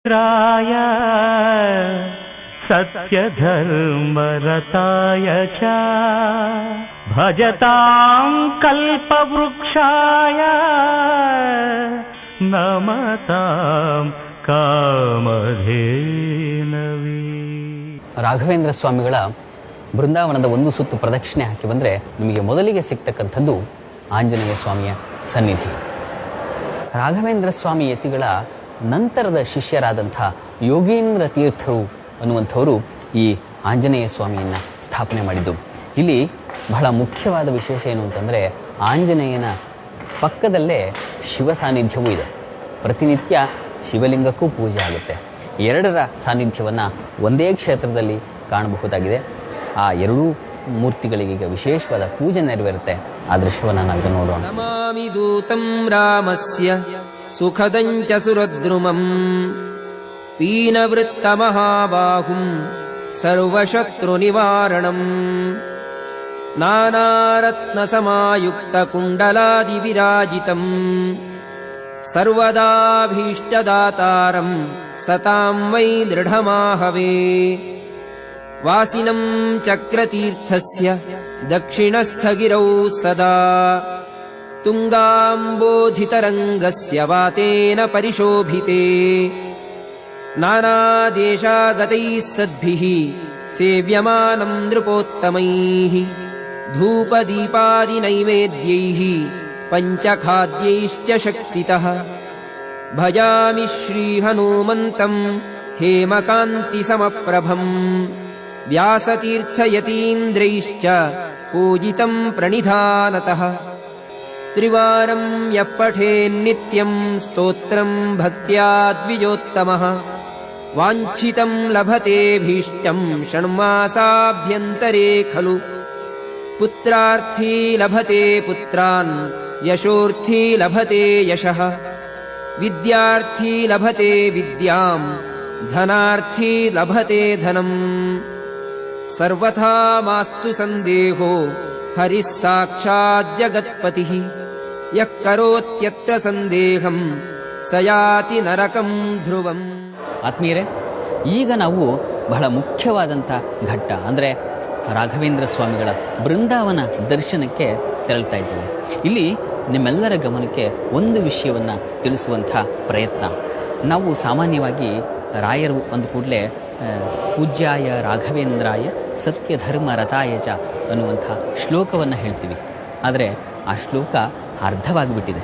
ರಾಯ ಸತ್ಯಧರ್ಮರತಾಯ ಚ ಭಜತಾಂ ಕಲ್ಪವೃಕ್ಷಾಯ ನಮತಾಂ ಕಾಮಧೇನವೇ. ರಾಘವೇಂದ್ರ ಸ್ವಾಮಿಗಳ ಬೃಂದಾವನದ ಒಂದು ಸುತ್ತು ಪ್ರದಕ್ಷಿಣೆ ಹಾಕಿ ಬಂದರೆ ನಿಮಗೆ ಮೊದಲಿಗೆ ಸಿಗ್ತಕ್ಕಂಥದ್ದು ಆಂಜನೇಯ ಸ್ವಾಮಿಯ ಸನ್ನಿಧಿ. ರಾಘವೇಂದ್ರ ಸ್ವಾಮಿ ಯತಿಗಳ ನಂತರದ ಶಿಷ್ಯರಾದಂಥ ಯೋಗೀಂದ್ರ ತೀರ್ಥರು ಅನ್ನುವಂಥವರು ಈ ಆಂಜನೇಯ ಸ್ವಾಮಿಯನ್ನು ಸ್ಥಾಪನೆ ಮಾಡಿದ್ದು. ಇಲ್ಲಿ ಬಹಳ ಮುಖ್ಯವಾದ ವಿಶೇಷ ಏನು ಅಂತಂದರೆ, ಆಂಜನೇಯನ ಪಕ್ಕದಲ್ಲೇ ಶಿವ ಸಾನ್ನಿಧ್ಯವೂ ಇದೆ. ಪ್ರತಿನಿತ್ಯ ಶಿವಲಿಂಗಕ್ಕೂ ಪೂಜೆ ಆಗುತ್ತೆ. ಎರಡರ ಸಾನ್ನಿಧ್ಯವನ್ನು ಒಂದೇ ಕ್ಷೇತ್ರದಲ್ಲಿ ಕಾಣಬಹುದಾಗಿದೆ. ಆ ಎರಡೂ ಮೂರ್ತಿಗಳಿಗೆ ವಿಶೇಷವಾದ ಪೂಜೆ ನೆರವೇರುತ್ತೆ. ಆ ದೃಶ್ಯವನ್ನು ನಾವೀಗ ನೋಡೋಣ. ನಮಾಮಿ ದೂತಂ ರಾಮಸ್ಯ ಸುಖದಂಚ ಸುರದ್ರುಮಂ ಪೀನವೃತ್ತ ಮಹಾಬಾಹುಂ ಸರ್ವಶತ್ರು ನಿವಾರಣಂ ನಾನಾರತ್ನ ಸಮಾಯುಕ್ತ ಕುಂಡಲಾದಿ ವಿರಾಜಿತಂ ಸರ್ವದಾಭೀಷ್ಟದಾತಾರಂ ಸತಾಂ ವೈ ದೃಢಮಾಹವೇ ವಾಸಿನಂ ಚಕ್ರತೀರ್ಥಸ್ಯ ದಕ್ಷಿಣಸ್ಥಗಿರೌ ಸದಾ ತುಂಗಾಂಬೋಧಿತರಂಗಸ್ಯ ವಾತೇನ ಪರಿಶೋಭಿತೆ ನಾನಾದೇಶಾಗತೈಃ ಸದ್ಭಿಃ ಸೇವ್ಯಮಾನಂ ನೃಪೋತ್ತಮೈಃ ಧೂಪದೀಪಾದಿನೈವೇದ್ಯೈಃ ಪಂಚಖಾದ್ಯೈಶ್ಚ ಶಕ್ತಿತಃ ಭಜಾಮಿ ಶ್ರೀಹನುಮಂತಂ ಹೇಮಕಾಂತಿಸಮಪ್ರಭಂ ವ್ಯಾಸತೀರ್ಥಯತೀಂದ್ರೈಶ್ಚ ಪೂಜಿತಂ ಪ್ರಣಿಧಾನತಃ ತ್ರಿವಾರಂ ಯಃ ಪಠೇನ್ನಿತ್ಯಂ ಸ್ತೋತ್ರಂ ಭಕ್ತ್ಯಾ ದ್ವಿಜೋತ್ತಮಃ ವಾಂಛಿತಂ ಲಭತೇಭೀಷ್ಟಂ ಷಣ್ಮಾಸಾಭ್ಯಂತರೇ ಖಲು ಪುತ್ರಾರ್ಥೀ ಲಭತೆ ಪುತ್ರಾನ್ ಯಶೋರ್ಥೀ ಲಭತೆ ಯಶಃ ವಿದ್ಯಾರ್ಥೀ ಲಭತೆ ವಿದ್ಯಾಂ ಧನಾರ್ಥೀ ಲಭತೆ ಧನಂ ಸರ್ವಥಾ ಮಾಸ್ತು ಸಂದೇಹೋ ಹರಿಃ ಸಾಕ್ಷಾತ್ ಜಗತ್ಪತಿಃ ಯಃ ಕರೋತ್ಯತ್ರ ಸಂದೇಹಂ ಸ ಯಾತಿ ನರಕಂ ಧ್ರುವಂ. ಆತ್ಮೀಯರೇ, ಈಗ ನಾವು ಬಹಳ ಮುಖ್ಯವಾದಂಥ ಘಟ್ಟ ಅಂದರೆ ರಾಘವೇಂದ್ರ ಸ್ವಾಮಿಗಳ ಬೃಂದಾವನ ದರ್ಶನಕ್ಕೆ ತೆರಳ್ತಾ ಇದ್ದೇವೆ. ಇಲ್ಲಿ ನಿಮ್ಮೆಲ್ಲರ ಗಮನಕ್ಕೆ ಒಂದು ವಿಷಯವನ್ನು ತಿಳಿಸುವಂಥ ಪ್ರಯತ್ನ. ನಾವು ಸಾಮಾನ್ಯವಾಗಿ ರಾಯರು ಅಂದ ಕೂಡಲೇ ಪೂಜ್ಯಾಯ ರಾಘವೇಂದ್ರಾಯ ಸತ್ಯಧರ್ಮ ರಥಾಯ ಚ ಅನ್ನುವಂಥ ಶ್ಲೋಕವನ್ನು ಹೇಳ್ತೀವಿ. ಆದರೆ ಆ ಶ್ಲೋಕ ಅರ್ಧವಾಗಿಬಿಟ್ಟಿದೆ.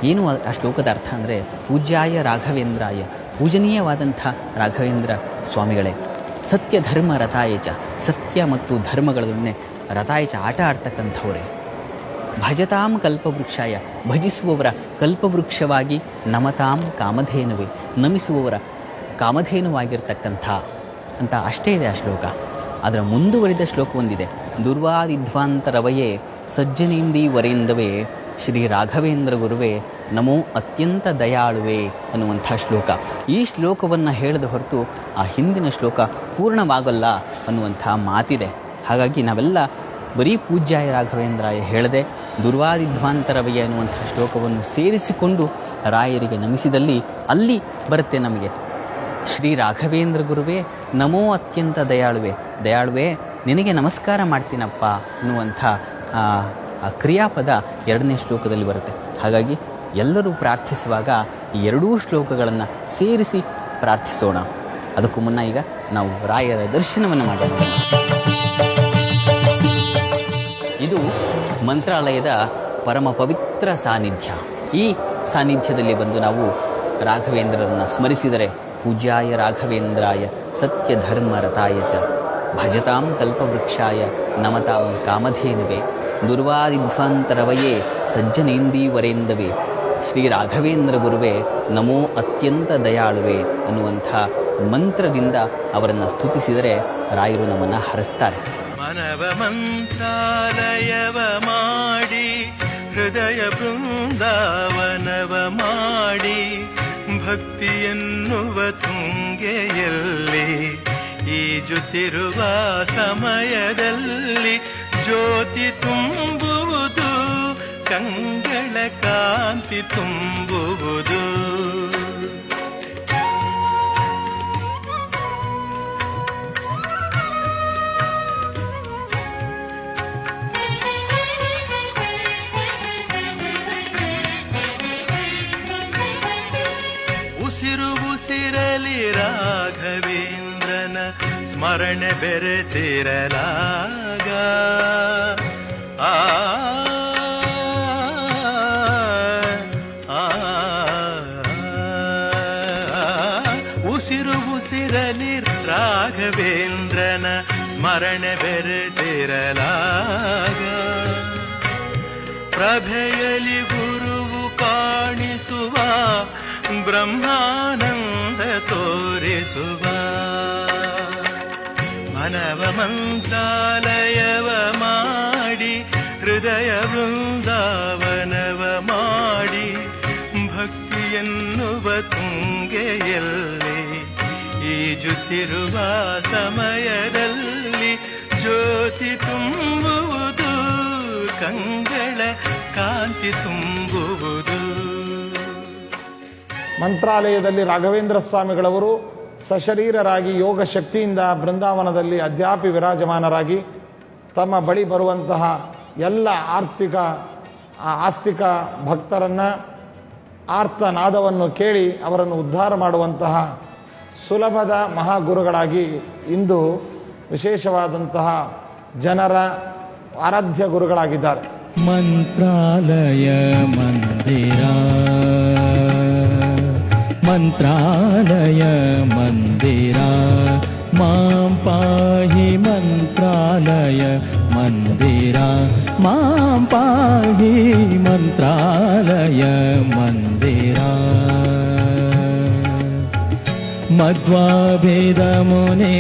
ಏನು ಆ ಶ್ಲೋಕದ ಅರ್ಥ ಅಂದರೆ, ಪೂಜ್ಯಾಯ ರಾಘವೇಂದ್ರಾಯ, ಪೂಜನೀಯವಾದಂಥ ರಾಘವೇಂದ್ರ ಸ್ವಾಮಿಗಳೇ, ಸತ್ಯಧರ್ಮ ರಥಾಯ ಚ, ಸತ್ಯ ಮತ್ತು ಧರ್ಮಗಳನ್ನೇ ರಥಾಯ ಚ ಆಟ ಆಡ್ತಕ್ಕಂಥವರೇ, ಭಜತಾಂ ಕಲ್ಪವೃಕ್ಷಾಯ, ಭಜಿಸುವವರ ಕಲ್ಪವೃಕ್ಷವಾಗಿ, ನಮತಾಂ ಕಾಮಧೇನುವೆ, ನಮಿಸುವವರ ಕಾಮಧೇನುವಾಗಿರ್ತಕ್ಕಂಥ ಅಂತ ಅಷ್ಟೇ ಇದೆ ಆ ಶ್ಲೋಕ. ಅದರ ಮುಂದುವರಿದ ಶ್ಲೋಕ ಒಂದಿದೆ, ದುರ್ವಾದಿಧ್ವಾಂತರವಯೇ ಸಜ್ಜನೇಂದಿ ವರೇಂದವೇ ಶ್ರೀ ರಾಘವೇಂದ್ರ ಗುರುವೇ ನಮೋ ಅತ್ಯಂತ ದಯಾಳುವೆ ಅನ್ನುವಂಥ ಶ್ಲೋಕ. ಈ ಶ್ಲೋಕವನ್ನು ಹೇಳದ ಹೊರತು ಆ ಹಿಂದಿನ ಶ್ಲೋಕ ಪೂರ್ಣವಾಗಲ್ಲ ಅನ್ನುವಂಥ ಮಾತಿದೆ. ಹಾಗಾಗಿ ನಾವೆಲ್ಲ ಬರೀ ಪೂಜ್ಯಾಯ ರಾಘವೇಂದ್ರಾಯ ಹೇಳದೆ ದುರ್ವಾದಿಧ್ವಾಂತರವಯ್ಯ ಎನ್ನುವಂಥ ಶ್ಲೋಕವನ್ನು ಸೇರಿಸಿಕೊಂಡು ರಾಯರಿಗೆ ನಮಿಸಿದಲ್ಲಿ ಅಲ್ಲಿ ಬರುತ್ತೆ ನಮಗೆ ಶ್ರೀ ರಾಘವೇಂದ್ರ ಗುರುವೇ ನಮೋ ಅತ್ಯಂತ ದಯಾಳುವೆ, ದಯಾಳುವೆ ನಿನಗೆ ನಮಸ್ಕಾರ ಮಾಡ್ತೀನಪ್ಪ ಅನ್ನುವಂಥ ಕ್ರಿಯಾಪದ ಎರಡನೇ ಶ್ಲೋಕದಲ್ಲಿ ಬರುತ್ತೆ. ಹಾಗಾಗಿ ಎಲ್ಲರೂ ಪ್ರಾರ್ಥಿಸುವಾಗ ಈ ಎರಡೂ ಶ್ಲೋಕಗಳನ್ನು ಸೇರಿಸಿ ಪ್ರಾರ್ಥಿಸೋಣ. ಅದಕ್ಕೂ ಮುನ್ನ ಈಗ ನಾವು ರಾಯರ ದರ್ಶನವನ್ನು ಮಾಡೋಣ. ಇದು ಮಂತ್ರಾಲಯದ ಪರಮ ಪವಿತ್ರ ಸಾನ್ನಿಧ್ಯ. ಈ ಸಾನ್ನಿಧ್ಯದಲ್ಲಿ ಬಂದು ನಾವು ರಾಘವೇಂದ್ರರನ್ನು ಸ್ಮರಿಸಿದರೆ, ಪೂಜ್ಯಾಯ ರಾಘವೇಂದ್ರಾಯ ಸತ್ಯಧರ್ಮ ರಥಾಯ ಚ ಭಜತಾಂ ಕಲ್ಪವೃಕ್ಷಾಯ ನಮತಾಂ ಕಾಮಧೇನುವೆ ದುರ್ವಾದಿಧ್ವಾಂತರವಯೇ ಸಜ್ಜನೇಂದೀವರೇಂದವೇ ಶ್ರೀ ರಾಘವೇಂದ್ರ ಗುರುವೇ ನಮೋ ಅತ್ಯಂತ ದಯಾಳುವೆ ಅನ್ನುವಂಥ ಮಂತ್ರದಿಂದ ಅವರನ್ನು ಸ್ತುತಿಸಿದರೆ ರಾಯರು ನಮ್ಮನ್ನು ಹರಿಸ್ತಾರೆ. ಮನವ ಮಂತ್ರಾಲಯವ ಮಾಡಿ ಹೃದಯ ಬೃಂದಾವನವ ಮಾಡಿ ಭಕ್ತಿಯನ್ನುವ ತುಂಗೆಯಲ್ಲಿ ಈಜುತ್ತಿರುವ ಸಮಯದಲ್ಲಿ ಜ್ಯೋತಿ ತುಂಬುವುದು ಕಂಗಳ ಕಾಂತಿ ತುಂಬುವುದು ಉಸಿರು ಉಸಿರಲಿ ರಾಘವೇಂದ್ರನ ಸ್ಮರಣೆ ಬೆರೆತಿರಲಾಗ ಆ ಉಸಿರು ಉಸಿರಲಿ ರಾಘವೇಂದ್ರನ ಸ್ಮರಣೆ ಬೆರೆತಿರಲಾಗ ಪ್ರಭೆಯಲಿ ಗುರುವು ಕಾಣಿಸುವ ಬ್ರಹ್ಮಾನಂದ ತೋರಿಸುವ ಮನವ ಮಂತ್ರಾಲಯವ ಮಾಡಿ ಹೃದಯ ವೃಂದಾವನವ ಮಾಡಿ ಭಕ್ತಿ ಎನ್ನುವ ತುಂಗೆಯಲ್ಲಿ ಈಜುತ್ತಿರುವ ಸಮಯದಲ್ಲಿ ಜ್ಯೋತಿ ತುಂಬುವುದು ಕಂಗಳ ಕಾಂತಿ ತುಂಬುವುದು. ಮಂತ್ರಾಲಯದಲ್ಲಿ ರಾಘವೇಂದ್ರ ಸ್ವಾಮಿಗಳವರು ಸಶರೀರರಾಗಿ ಯೋಗ ಶಕ್ತಿಯಿಂದ ಬೃಂದಾವನದಲ್ಲಿ ಅದ್ಯಾಪಿ ವಿರಾಜಮಾನರಾಗಿ ತಮ್ಮ ಬಳಿ ಬರುವಂತಹ ಎಲ್ಲ ಆಸ್ತಿಕ ಭಕ್ತರನ್ನು ಆರ್ತನಾದವನ್ನು ಕೇಳಿ ಅವರನ್ನು ಉದ್ಧಾರ ಮಾಡುವಂತಹ ಸುಲಭದ ಮಹಾಗುರುಗಳಾಗಿ ಇಂದು ವಿಶೇಷವಾದಂತಹ ಜನರ ಆರಾಧ್ಯ ಗುರುಗಳಾಗಿದ್ದಾರೆ. ಮಂತ್ರಾಲಯ ಮಂದಿರ ಮಂತ್ರಾಲಯ ಮಂದಿರ ಮಾಂ ಪಾಹಿ ಮಂತ್ರಾಲಯ ಮಂದಿರ ಮಾಂ ಪಾಹಿ ಮಂತ್ರಾಲಯ ಮಂದಿರ ಮಧ್ವಾಭೇದ ಮುನಿ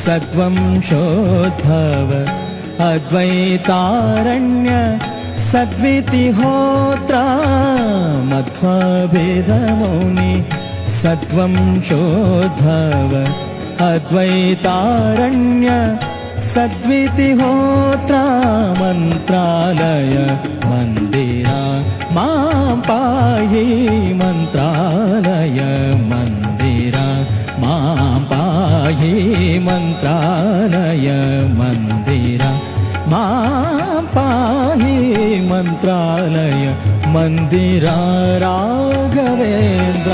ಸದ್ವಂಶೋದ್ಭವ ಅದ್ವೈತಾರಣ್ಯ ಸದ್ವಿತಿಹೋತ್ರ ಮಧ್ವಾಭೇದ ಮೌನಿ ಸದ್ವಂಶೋದ್ಭವ ಅದ್ವೈತಾರಣ್ಯ ಸದ್ವಿತಿಹೋತ್ರ ಮಂತ್ರಾಲಯ ಮಂದಿರ ಮಾಂ ಪಾಹಿ ಮಂತ್ರಾಲಯ ಮಂದಿರ ಮಾಂ ಪಾಹಿ ಮಂತ್ರಾಲಯ ಮಂದಿರ ಮಾಂ ಪಾಹಿ ಮಂತ್ರಾಲಯ ಮಂದಿರ ರಾಘವೇಂದ್ರ.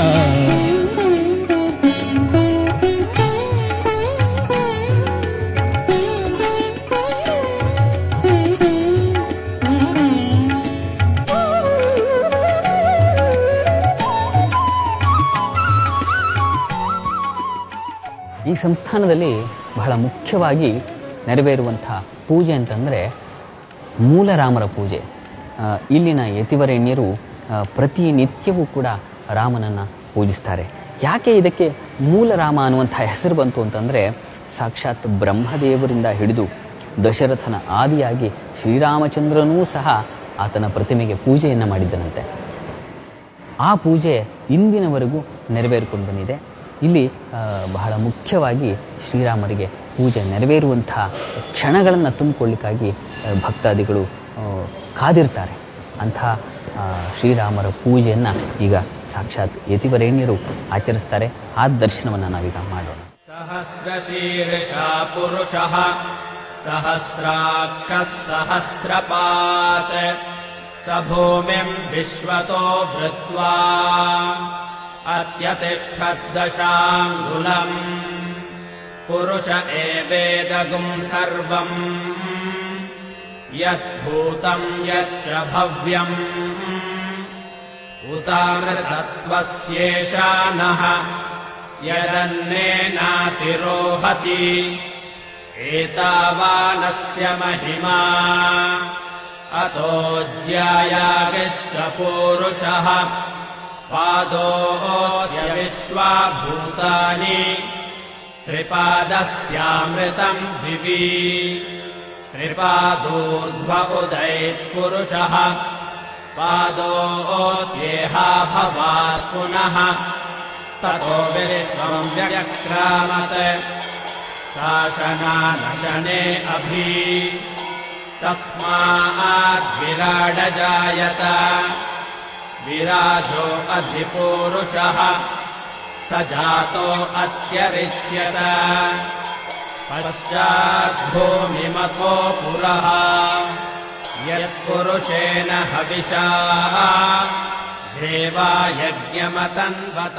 ಈ ಸಂಸ್ಥಾನದಲ್ಲಿ ಬಹಳ ಮುಖ್ಯವಾಗಿ ನೆರವೇರುವಂಥ ಪೂಜೆ ಅಂತಂದರೆ ಮೂಲರಾಮರ ಪೂಜೆ. ಇಲ್ಲಿನ ಯತಿವರೇಣ್ಯರು ಪ್ರತಿನಿತ್ಯವೂ ಕೂಡ ರಾಮನನ್ನು ಪೂಜಿಸ್ತಾರೆ. ಯಾಕೆ ಇದಕ್ಕೆ ಮೂಲರಾಮ ಅನ್ನುವಂಥ ಹೆಸರು ಬಂತು ಅಂತಂದರೆ ಸಾಕ್ಷಾತ್ ಬ್ರಹ್ಮದೇವರಿಂದ ಹಿಡಿದು ದಶರಥನ ಆದಿಯಾಗಿ ಶ್ರೀರಾಮಚಂದ್ರನೂ ಸಹ ಆತನ ಪ್ರತಿಮೆಗೆ ಪೂಜೆಯನ್ನು ಮಾಡಿದ್ದನಂತೆ. ಆ ಪೂಜೆ ಇಂದಿನವರೆಗೂ ನೆರವೇರಿಕೊಂಡು ಬಂದಿದೆ. ಇಲ್ಲಿ ಬಹಳ ಮುಖ್ಯವಾಗಿ ಶ್ರೀರಾಮರಿಗೆ ಪೂಜೆ ನೆರವೇರುವಂಥ ಕ್ಷಣಗಳನ್ನು ತುಂಬಿಕೊಳ್ಳಿಕ್ಕಾಗಿ ಭಕ್ತಾದಿಗಳು ಕಾದಿರ್ತಾರೆ. ಅಂಥ ಶ್ರೀರಾಮರ ಪೂಜೆಯನ್ನು ಈಗ ಸಾಕ್ಷಾತ್ ಯತಿವರೇಣ್ಯರು ಆಚರಿಸ್ತಾರೆ. ಆ ದರ್ಶನವನ್ನು ನಾವೀಗ ಮಾಡೋಣ. ಸಹಸ್ರಶೀರ್ಷ ಪುರುಷಃ ಸಹಸ್ರಾಕ್ಷಃ ಸಹಸ್ರಪಾತ್ ಸ ಭೂಮಿಂ ವಿಶ್ವತೋ ಭೃತ್ವಾ ಅತ್ಯತಿಷ್ಠದ್ದಶಾಂಗುಲಂ ಪುರುಷ ಏವೇದಗುಂ ಸರ್ವಂ ಯದ್ಭೂತಂ ಯಚ್ಚ ಭವ್ಯಂ ಉತಾಮೃತತ್ವಸ್ಯೇಷಾನಃ ಯದನ್ನೇನಾತಿರೋಹತಿ ಏತಾವಾನಸ್ಯ ಮಹಿಮಾ ಅತೋಜ್ಯಾಯಾಗಿಷ್ಟ ಪೂರುಷಃ ಪಾದೋಸ್ಯ ವಿಶ್ವಾಭೂತಾನಿ ತ್ರಿಪಾದಸ್ಯಾಮೃತಂ ದಿವಿ ತ್ರಿಪಾದೋರ್ಧ್ವ ಉದಯೇತ್ ಪುರುಷಃ ಪಾದೋಸ್ಯೇಹ ಭವಾತ್ ಪುನಃ ತತೋ ವಿಶ್ವಂ ವ್ಯಕ್ರಾಮತ್ ಶಾಸನಾನಶನೆ ಅಭಿ ತಸ್ಮಾತ್ ವಿರಾಡ ಜಾಯತ ವಿರಾಜೋ ಅಧಿಪುರುಷಃ ಸ ಜಾತೋ ಅತ್ಯರಿಚ್ಯತ ಪಶ್ಚಾತ್ ಭೂಮಿಮಥೋ ಪುರಃ ಯತ್ಪುರುಷೇಣ ಹವಿಷಾ ದೇವಾ ಯಜ್ಞಮತನ್ವತ.